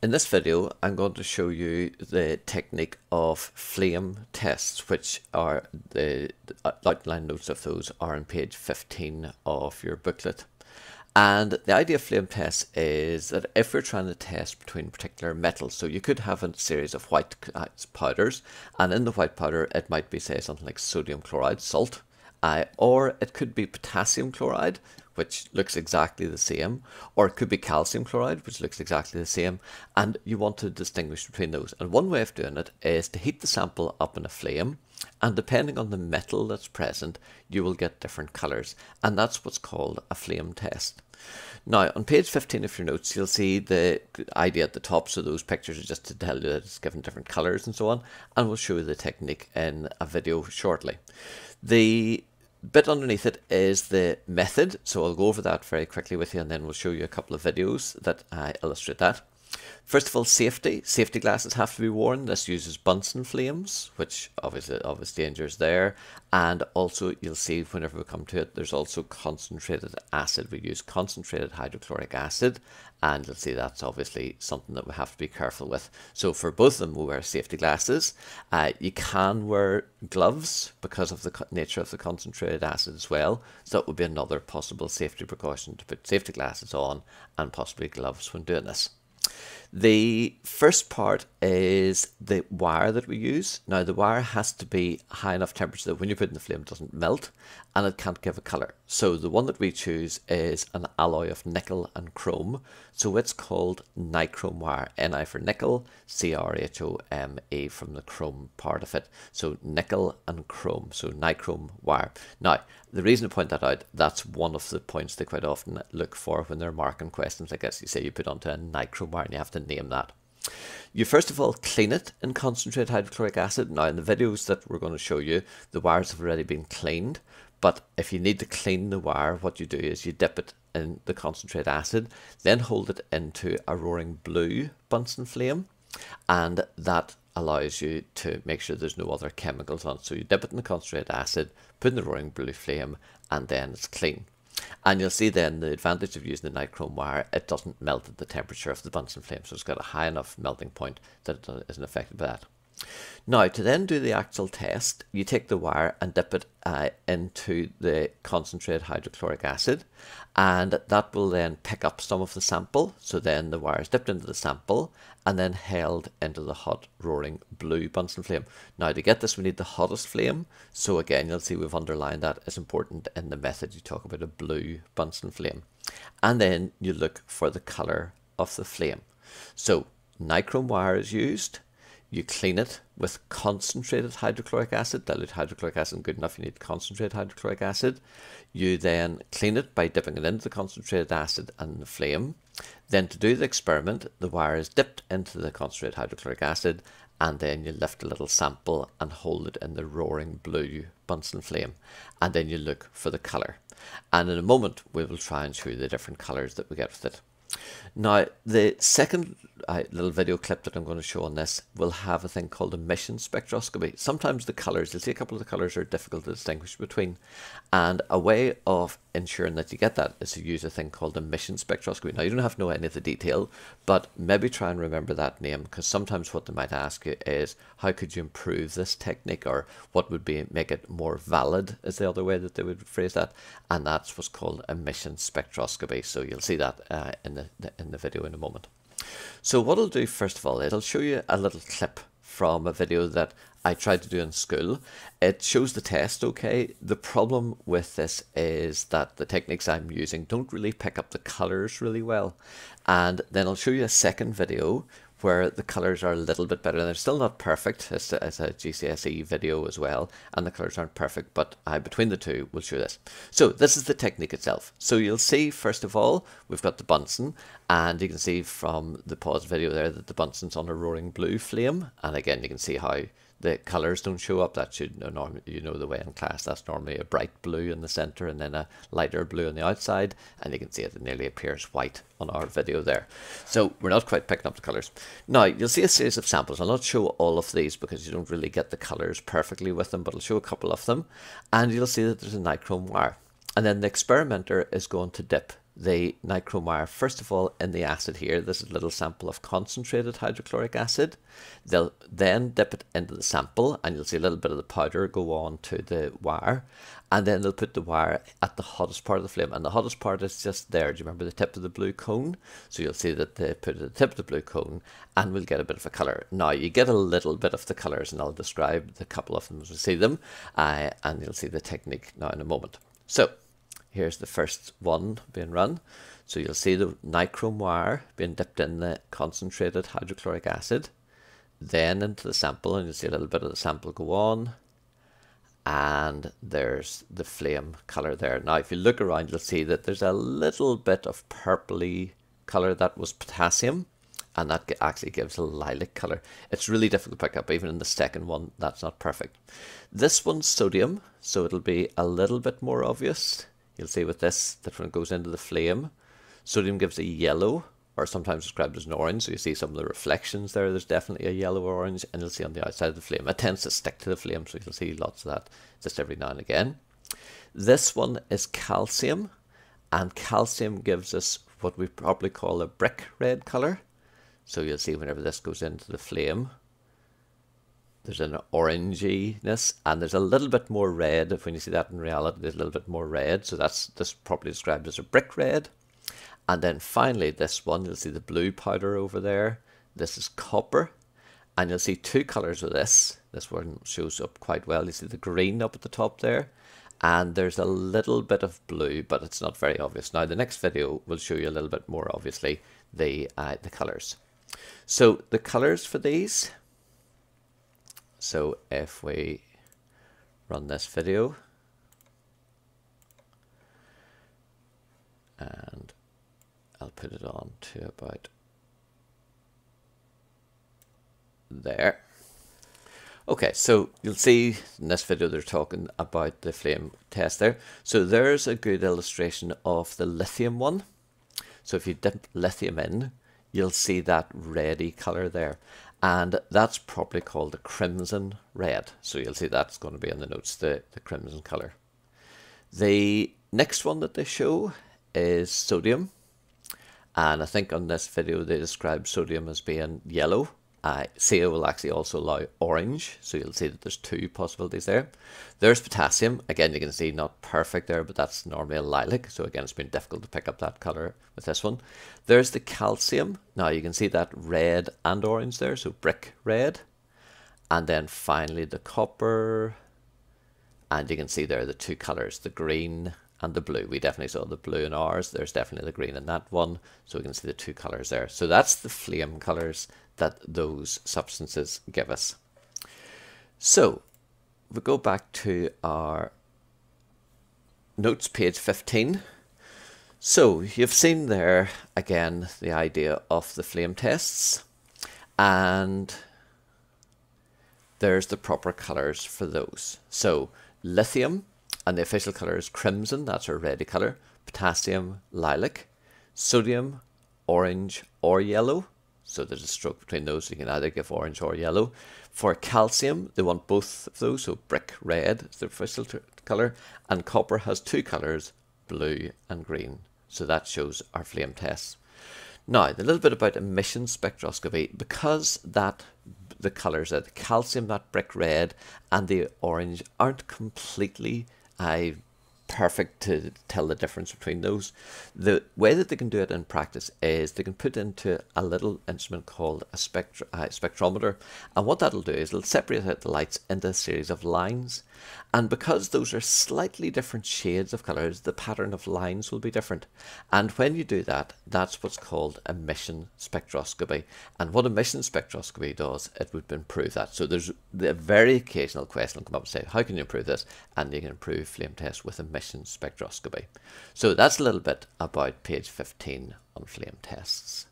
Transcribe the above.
In this video, I'm going to show you the technique of flame tests, which are the outline notes of those are on page 15 of your booklet. And the idea of flame tests is that if we're trying to test between particular metals, so you could have a series of white powders, and in the white powder it might be, say, something like sodium chloride, salt, or it could be potassium chloride, which looks exactly the same, or it could be calcium chloride, which looks exactly the same, and you want to distinguish between those. And one way of doing it is to heat the sample up in a flame, and depending on the metal that's present, you will get different colours, and that's what's called a flame test. Now, on page 15 of your notes, you'll see the idea at the top, so those pictures are just to tell you that it's given different colours and so on, and we'll show you the technique in a video shortly. The bit underneath it is the method, so I'll go over that very quickly with you, and then we'll show you a couple of videos that illustrate that. First of all, safety. Safety glasses have to be worn. This uses Bunsen flames, which obviously danger is there. And also you'll see whenever we come to it, there's also concentrated acid. We use concentrated hydrochloric acid, and you'll see that's obviously something that we have to be careful with. So for both of them, we wear safety glasses. You can wear gloves because of the nature of the concentrated acid as well. So that would be another possible safety precaution, to put safety glasses on and possibly gloves when doing this. The first part is the wire that we use. Now the wire has to be high enough temperature that when you put it in the flame it doesn't melt, and it can't give a colour. So the one that we choose is an alloy of nickel and chrome. So it's called nichrome wire. Ni for nickel, C-R-H-O-M-E from the chrome part of it. So nickel and chrome, so nichrome wire. Now, the reason to point that out, that's one of the points they quite often look for when they're marking questions like this. You say you put onto a nichrome wire and you have to name that. You first of all clean it in concentrated hydrochloric acid. Now in the videos that we're going to show you, the wires have already been cleaned, but if you need to clean the wire, what you do is you dip it in the concentrated acid, then hold it into a roaring blue Bunsen flame, and that allows you to make sure there's no other chemicals on it. So you dip it in the concentrated acid, put in the roaring blue flame, and then it's clean. And you'll see then the advantage of using the nichrome wire, it doesn't melt at the temperature of the Bunsen flame, so it's got a high enough melting point that it isn't affected by that. Now, to then do the actual test, you take the wire and dip it into the concentrated hydrochloric acid, and that will then pick up some of the sample. So then the wire is dipped into the sample and then held into the hot roaring blue Bunsen flame. Now to get this, we need the hottest flame. So again, you'll see we've underlined that as important in the method. You talk about a blue Bunsen flame, and then you look for the color of the flame. So nichrome wire is used. You clean it with concentrated hydrochloric acid. Dilute hydrochloric acid isn't good enough, you need concentrated hydrochloric acid. You then clean it by dipping it into the concentrated acid and the flame. Then to do the experiment, the wire is dipped into the concentrated hydrochloric acid, and then you lift a little sample and hold it in the roaring blue Bunsen flame, and then you look for the colour. And in a moment we will try and show you the different colours that we get with it. Now, the second little video clip that I'm going to show on this will have a thing called emission spectroscopy. Sometimes the colours, you'll see a couple of the colours are difficult to distinguish between, and a way of ensuring that you get that is to use a thing called emission spectroscopy. Now, you don't have to know any of the detail, but maybe try and remember that name, because sometimes what they might ask you is, how could you improve this technique, or what would make it more valid, is the other way that they would phrase that, and that's what's called emission spectroscopy. So you'll see that in the video in a moment. So what I'll do first of all is I'll show you a little clip from a video that I tried to do in school. It shows the test okay. The problem with this is that the techniques I'm using don't really pick up the colours really well. And then I'll show you a second video where the colours are a little bit better. They're still not perfect. It's a GCSE video as well, and the colours aren't perfect, but between the two we'll show this. So this is the technique itself. So you'll see first of all we've got the Bunsen, and you can see from the paused video there that the Bunsen's on a roaring blue flame, and again you can see how the colours don't show up. That should normally, you know the way in class, that's normally a bright blue in the centre and then a lighter blue on the outside, and you can see it nearly appears white on our video there. So we're not quite picking up the colours. Now you'll see a series of samples. I'll not show all of these because you don't really get the colours perfectly with them, but I'll show a couple of them, and you'll see that there's a nichrome wire. And then the experimenter is going to dip the nichrome wire, first of all, in the acid here. This is a little sample of concentrated hydrochloric acid. They'll then dip it into the sample, and you'll see a little bit of the powder go on to the wire, and then they'll put the wire at the hottest part of the flame, and the hottest part is just there. Do you remember the tip of the blue cone? So you'll see that they put it at the tip of the blue cone, and we'll get a bit of a colour. Now you get a little bit of the colours, and I'll describe the couple of them as we see them, and you'll see the technique now in a moment. So here's the first one being run. So you'll see the nichrome wire being dipped in the concentrated hydrochloric acid, then into the sample, and you'll see a little bit of the sample go on, and there's the flame colour there. Now if you look around, you'll see that there's a little bit of purpley colour. That was potassium, and that actually gives a lilac colour. It's really difficult to pick up. Even in the second one, that's not perfect. This one's sodium, so it'll be a little bit more obvious. You'll see with this that when it goes into the flame, sodium gives a yellow, or sometimes described as an orange. So you see some of the reflections there. There's definitely a yellow or orange, and you'll see on the outside of the flame. It tends to stick to the flame, so you'll see lots of that just every now and again. This one is calcium, and calcium gives us what we probably call a brick red colour. So you'll see whenever this goes into the flame, there's an oranginess, and there's a little bit more red. When you see that in reality, there's a little bit more red. So this probably described as a brick red. And then finally, this one, you'll see the blue powder over there. This is copper, and you'll see two colours of this. This one shows up quite well. You see the green up at the top there, and there's a little bit of blue, but it's not very obvious. Now the next video will show you a little bit more obviously the colours. So the colours for these. So if we run this video, and I'll put it on to about there. Okay, so you'll see in this video they're talking about the flame test there. So there's a good illustration of the lithium one. So if you dip lithium in, you'll see that reddy colour there. And that's probably called a crimson red. So you'll see that's going to be in the notes, the crimson colour. The next one that they show is sodium. And I think on this video they describe sodium as being yellow. CO will actually also allow orange, so you'll see that there's two possibilities there. There's potassium. Again, you can see not perfect there, but that's normally a lilac, so again it's been difficult to pick up that colour with this one. There's the calcium. Now you can see that red and orange there, so brick red. And then finally the copper, and you can see there the two colours, the green and the blue. We definitely saw the blue in ours. There's definitely the green in that one. So we can see the two colours there. So that's the flame colours that those substances give us. So we go back to our notes, page 15. So you've seen there again the idea of the flame tests, and there's the proper colours for those. So lithium, and the official colour is crimson, that's our reddy colour. Potassium, lilac. Sodium, orange or yellow. So there's a stroke between those, so you can either give orange or yellow. For calcium, they want both of those, so brick red is the official colour. And copper has two colours, blue and green. So that shows our flame tests. Now, a little bit about emission spectroscopy. Because the colours are the calcium, that brick red, and the orange aren't completely perfect to tell the difference between those. The way that they can do it in practice is they can put into a little instrument called a spectrometer, and what that'll do is it'll separate out the lights into a series of lines, and because those are slightly different shades of colours, the pattern of lines will be different. And when you do that, that's what's called emission spectroscopy. And what emission spectroscopy does, it would improve that. So there's the very occasional question will come up and say, how can you improve this? And you can improve flame tests with emission spectroscopy. So that's a little bit about page 15 on flame tests.